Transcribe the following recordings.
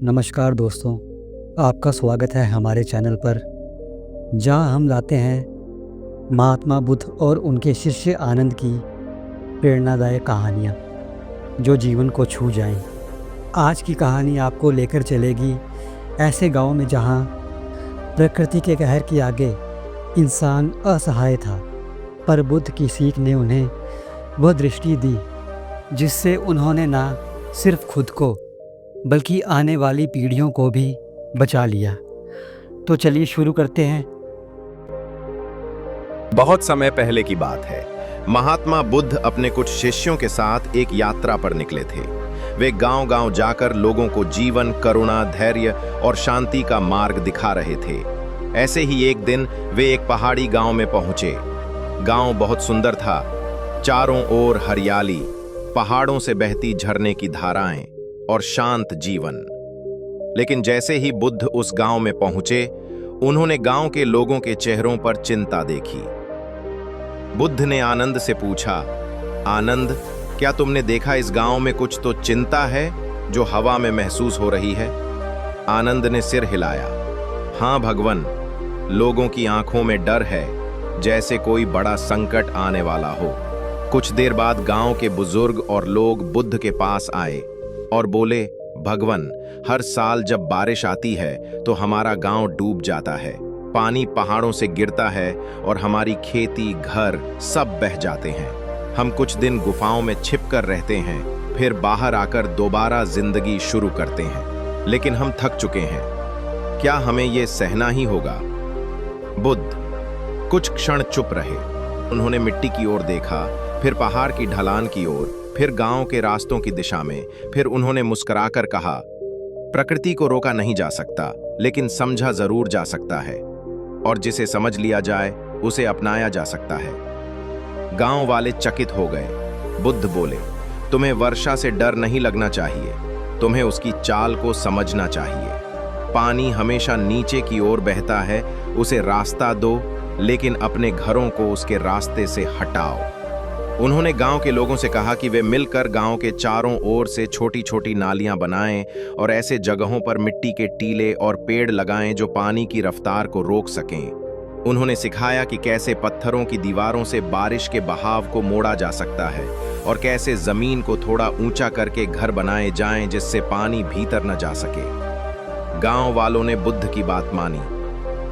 नमस्कार दोस्तों, आपका स्वागत है हमारे चैनल पर, जहां हम लाते हैं महात्मा बुद्ध और उनके शिष्य आनंद की प्रेरणादायक कहानियां जो जीवन को छू जाएं। आज की कहानी आपको लेकर चलेगी ऐसे गांव में जहां प्रकृति के कहर के आगे इंसान असहाय था, पर बुद्ध की सीख ने उन्हें वह दृष्टि दी जिससे उन्होंने ना सिर्फ खुद को बल्कि आने वाली पीढ़ियों को भी बचा लिया। तो चलिए शुरू करते हैं। बहुत समय पहले की बात है। महात्मा बुद्ध अपने कुछ शिष्यों के साथ एक यात्रा पर निकले थे। वे गांव-गांव जाकर लोगों को जीवन, करुणा, धैर्य और शांति का मार्ग दिखा रहे थे। ऐसे ही एक दिन वे एक पहाड़ी गांव में पहुंचे। गांव बहुत सुंदर था, चारों ओर हरियाली, पहाड़ों से बहती झरने की धाराएं और शांत जीवन। लेकिन जैसे ही बुद्ध उस गांव में पहुंचे, उन्होंने गांव के लोगों के चेहरों पर चिंता देखी। बुद्ध ने आनंद से पूछा, आनंद, क्या तुमने देखा इस गांव में कुछ तो चिंता है जो हवा में महसूस हो रही है? आनंद ने सिर हिलाया। हाँ भगवन, लोगों की आंखों में डर है, जैसे कोई बड़ा संकट आने वाला हो। कुछ देर बाद गांव के बुजुर्ग और लोग बुद्ध के पास आए और बोले, भगवन, हर साल जब बारिश आती है तो हमारा गांव डूब जाता है। पानी पहाड़ों से गिरता है और हमारी खेती, घर सब बह जाते हैं। हम कुछ दिन गुफाओं में छिपकर रहते हैं, फिर बाहर आकर दोबारा जिंदगी शुरू करते हैं, लेकिन हम थक चुके हैं। क्या हमें ये सहना ही होगा? बुद्ध कुछ क्षण चुप रहे। उन्होंने मिट्टी की ओर देखा, फिर पहाड़ की ढलान की ओर, फिर गांव के रास्तों की दिशा में। फिर उन्होंने मुस्कुराकर कहा, प्रकृति को रोका नहीं जा सकता, लेकिन समझा जरूर जा सकता है, और जिसे समझ लिया जाए उसे अपनाया जा सकता है। गांव वाले चकित हो गए। बुद्ध बोले, तुम्हें वर्षा से डर नहीं लगना चाहिए, तुम्हें उसकी चाल को समझना चाहिए। पानी हमेशा नीचे की ओर बहता है, उसे रास्ता दो, लेकिन अपने घरों को उसके रास्ते से हटाओ। उन्होंने गांव के लोगों से कहा कि वे मिलकर गांव के चारों ओर से छोटी छोटी नालियां बनाएं और ऐसे जगहों पर मिट्टी के टीले और पेड़ लगाएं जो पानी की रफ्तार को रोक सकें। उन्होंने सिखाया कि कैसे पत्थरों की दीवारों से बारिश के बहाव को मोड़ा जा सकता है और कैसे जमीन को थोड़ा ऊंचा करके घर बनाए जाएं जिससे पानी भीतर न जा सके। गांव वालों ने बुद्ध की बात मानी।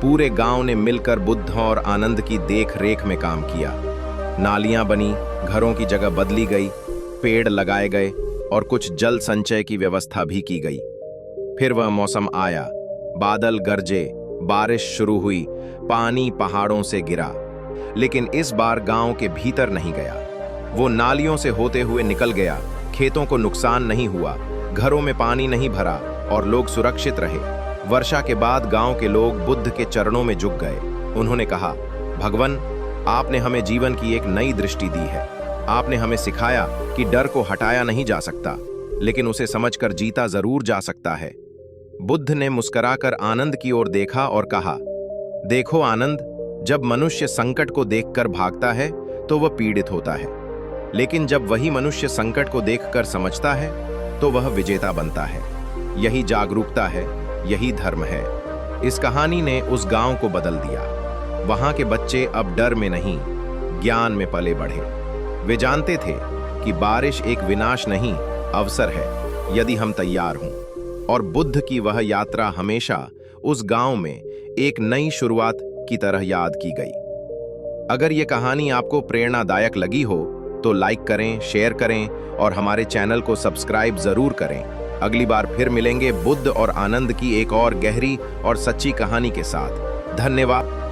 पूरे गांव ने मिलकर बुद्ध और आनंद की देख रेख में काम किया। नालियां बनी, घरों की जगह बदली गई, पेड़ लगाए गए और कुछ जल संचय की व्यवस्था भी की गई। फिर वह मौसम आया, बादल गरजे, बारिश शुरू हुई, पानी पहाड़ों से गिरा, लेकिन इस बार गांव के भीतर नहीं गया। वो नालियों से होते हुए निकल गया। खेतों को नुकसान नहीं हुआ, घरों में पानी नहीं भरा और लोग सुरक्षित रहे। वर्षा के बाद गांव के लोग बुद्ध के चरणों में झुक गए। उन्होंने कहा, भगवन, आपने हमें जीवन की एक नई दृष्टि दी है। आपने हमें सिखाया कि डर को हटाया नहीं जा सकता, लेकिन उसे समझकर जीता जरूर जा सकता है। बुद्ध ने मुस्कुराकर आनंद की ओर देखा और कहा, देखो आनंद, जब मनुष्य संकट को देखकर भागता है तो वह पीड़ित होता है, लेकिन जब वही मनुष्य संकट को देखकर समझता है तो वह विजेता बनता है। यही जागरूकता है, यही धर्म है। इस कहानी ने उस गांव को बदल दिया। वहां के बच्चे अब डर में नहीं, ज्ञान में पले बढ़े। वे जानते थे कि बारिश एक विनाश नहीं, अवसर है, यदि हम तैयार हों। और बुद्ध की वह यात्रा हमेशा उस गांव में एक नई शुरुआत की तरह याद की गई। अगर ये कहानी आपको प्रेरणादायक लगी हो तो लाइक करें, शेयर करें और हमारे चैनल को सब्सक्राइब जरूर करें। अगली बार फिर मिलेंगे बुद्ध और आनंद की एक और गहरी और सच्ची कहानी के साथ। धन्यवाद।